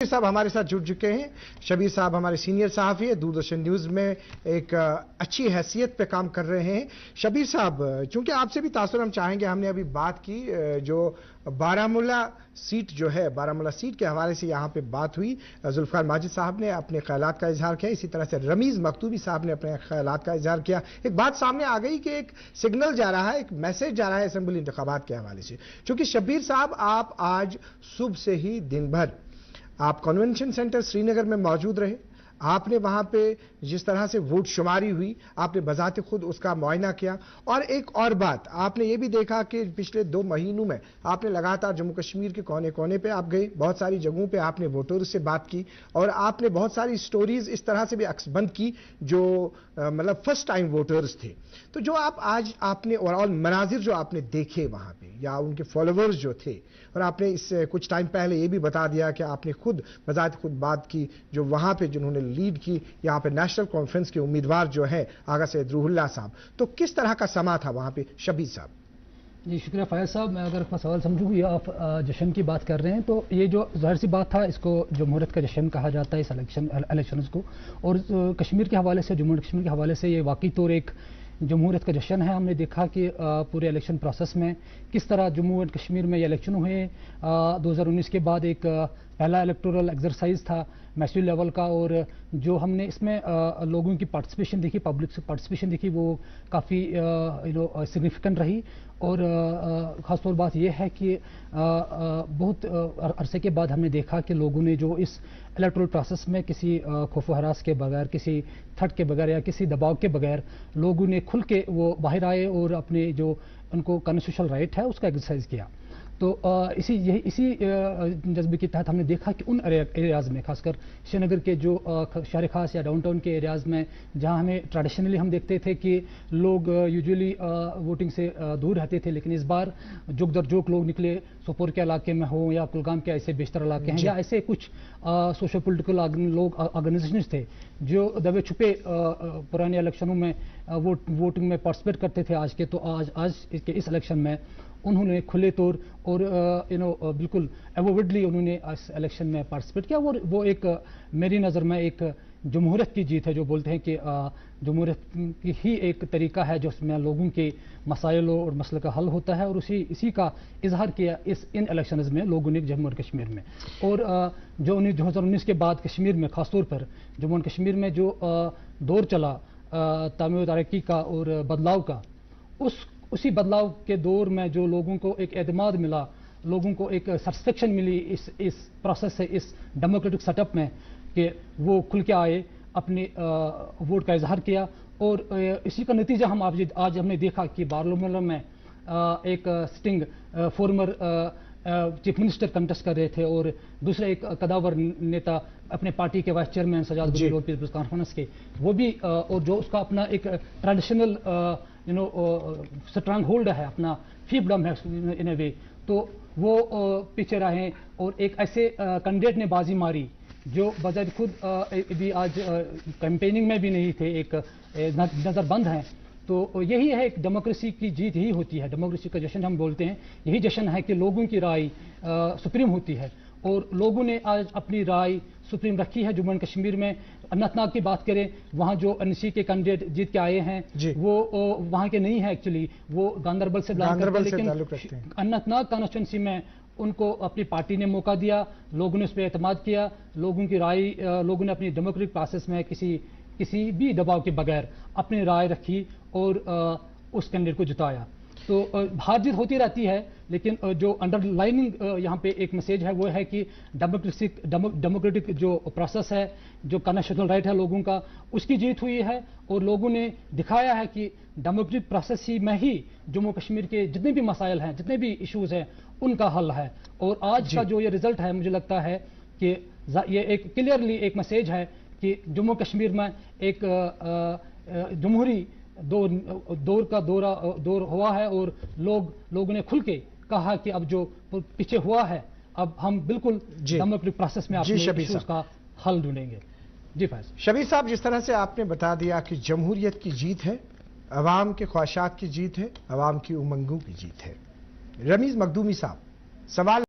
साहब हमारे साथ जुड़ चुके हैं। शबीर साहब हमारे सीनियर सहाफ़ी है, दूरदर्शन न्यूज़ में एक अच्छी हैसियत पे काम कर रहे हैं। शबीर साहब, चूंकि आपसे भी तासुर हम चाहेंगे, हमने अभी बात की जो बारामूला सीट जो है, बारामूला सीट के हवाले से यहाँ पे बात हुई। जुल्फ़िकार माजिद साहब ने अपने ख्यालात का इजहार किया, इसी तरह से रमीज़ मखदूमी साहब ने अपने ख्यालात का इजहार किया। एक बात सामने आ गई कि एक सिग्नल जा रहा है, एक मैसेज जा रहा है असेंबली इंतखाबात के हवाले से। चूंकि शबीर साहब, आप आज सुबह से ही दिन भर आप कन्वेंशन सेंटर श्रीनगर में मौजूद रहे। आपने वहां पे जिस तरह से वोट शुमारी हुई, आपने बजाते खुद उसका मुआयना किया। और एक और बात, आपने ये भी देखा कि पिछले 2 महीनों में आपने लगातार जम्मू कश्मीर के कोने कोने पे आप गए, बहुत सारी जगहों पे आपने वोटर्स से बात की और आपने बहुत सारी स्टोरीज इस तरह से भी अक्सबंद की जो मतलब फर्स्ट टाइम वोटर्स थे। तो जो आप आज आपने ओवरऑल मनाजिर जो आपने देखे वहां पे, या उनके फॉलोवर्स जो थे, और आपने इस कुछ टाइम पहले ये भी बता दिया कि आपने खुद बजाते खुद बात की जो वहां पे जिन्होंने लीड की, यहाँ पे नेशनल कॉन्फ्रेंस के उम्मीदवार जो है आगा सैयद रूहुल्लाह साहब, तो किस तरह का समा था वहां पे शबीर साहब? जी शुक्रिया फैज साहब। मैं अगर अपना सवाल समझूँ, ये आप जश्न की बात कर रहे हैं, तो ये जो ज़ाहिर सी बात था, इसको जमहूरियत का जश्न कहा जाता है इस इलेक्शंस को। और कश्मीर के हवाले से, जम्मू कश्मीर के हवाले से ये वाकई तौर एक जमहूरियत का जश्न है। हमने देखा कि पूरे इलेक्शन प्रोसेस में किस तरह जम्मू एंड कश्मीर में ये इलेक्शन हुए। 2019 के बाद एक पहला इलेक्टोरल एक्सरसाइज था मैसिव लेवल का, और जो हमने इसमें लोगों की पार्टिसिपेशन देखी, पब्लिक से पार्टिसिपेशन देखी, वो काफ़ी सिग्निफिकेंट रही। और ख़ासतौर बात यह है कि बहुत अरसे के बाद हमने देखा कि लोगों ने जो इस इलेक्टोरल प्रोसेस में किसी खौफ व हरास के बगैर, किसी थट के बगैर या किसी दबाव के बगैर लोगों ने खुल के वो बाहर आए और अपने जो उनको कॉन्स्टिट्यूशनल राइट है उसका एक्सरसाइज किया। तो इसी जज्बे के तहत हमने देखा कि उन एरियाज़ में, खासकर श्रीनगर के जो शहर खास या डाउनटाउन के एरियाज़ में, जहां हमें ट्रेडिशनली हम देखते थे कि लोग यूजुअली वोटिंग से दूर रहते थे, लेकिन इस बार जुग दर जुग लोग निकले। सोपोर के इलाके में हो या कुलगाम के ऐसे बेशतर इलाके हैं, या ऐसे कुछ सोशल पोलिटिकल लोग ऑर्गेनाइजेशन थे जो दबे छुपे पुराने इलेक्शनों में वोटिंग में पार्टिसिपेट करते थे आज के, तो आज के इस इलेक्शन में उन्होंने खुले तौर और बिल्कुल एवोविडली उन्होंने इस इलेक्शन में पार्टिसिपेट किया। और वो एक मेरी नज़र में एक जमहूरियत की जीत है। जो बोलते हैं कि जमहूरियत की ही एक तरीका है जिसमें लोगों के मसाइलों और मसले का हल होता है, और इसी का इजहार किया इन इलेक्शंस में लोगों ने जम्मू और कश्मीर में। और जो 2019 के बाद कश्मीर में, ख़ासतौर पर जम्मू और कश्मीर में जो दौर चला तामीर तरक्की का और बदलाव का, उसी बदलाव के दौर में जो लोगों को एक एतमाद मिला, लोगों को एक सेटिस्फेक्शन मिली इस प्रोसेस से, इस डेमोक्रेटिक सेटअप में, कि वो खुल के आए, अपने वोट का इजहार किया। और इसी का नतीजा हम आज हमने देखा कि बारामूला में एक sitting former chief minister contest कर रहे थे, और दूसरे एक कदावर नेता अपने पार्टी के vice chairman Sajjad people's conference के, वो भी और जो उसका अपना एक ट्रेडिशनल स्ट्रांग होल्ड है, अपना फील्डम है इन ए वे, तो वो पीछे रहे। और एक ऐसे कैंडिडेट ने बाजी मारी जो बजाय खुद भी आज कैंपेनिंग में भी नहीं थे, एक नज़रबंद हैं। तो यही है, एक डेमोक्रेसी की जीत ही होती है, डेमोक्रेसी का जश्न हम बोलते हैं। यही जश्न है कि लोगों की राय सुप्रीम होती है, और लोगों ने आज अपनी राय सुप्रीम रखी है। जम्मू एंड कश्मीर में अनंतनाग की बात करें, वहाँ जो एनसी के कैंडिडेट जीत के आए हैं वो वहाँ के नहीं है, एक्चुअली वो गांदरबल से बिलोंग करते हैं, लेकिन अनंतनाग कॉन्स्टिट्यूंसी में उनको अपनी पार्टी ने मौका दिया, लोगों ने उस पर एतमाद किया, लोगों की राय, लोगों ने अपनी डेमोक्रेटिक प्रोसेस में किसी भी दबाव के बगैर अपनी राय रखी और उस कैंडिडेट को जिताया। तो हार जीत होती रहती है, लेकिन जो अंडरलाइनिंग यहाँ पे एक मैसेज है वो है कि डेमोक्रेटिक जो प्रोसेस है, जो कॉन्स्टिट्यूशनल राइट है लोगों का, उसकी जीत हुई है। और लोगों ने दिखाया है कि डेमोक्रेटिक प्रोसेस ही में ही जम्मू कश्मीर के जितने भी मसाइल हैं, जितने भी इशूज़ हैं, उनका हल है। और आज का जो ये रिजल्ट है, मुझे लगता है कि ये एक क्लियरली एक मैसेज है कि जम्मू कश्मीर में एक जमहूरी दौर हुआ है, और लोगों ने खुल के कहा कि अब जो पीछे हुआ है, अब हम बिल्कुल डेमोक्रेटिक प्रोसेस में अपने इश्यूज का हल ढूंढेंगे। जी फैज। शबीर साहब, जिस तरह से आपने बता दिया कि जमहूरियत की जीत है, अवाम के ख्वाहिशात की जीत है, अवाम की उमंगों की जीत है। रमीज़ मखदूमी साहब, सवाल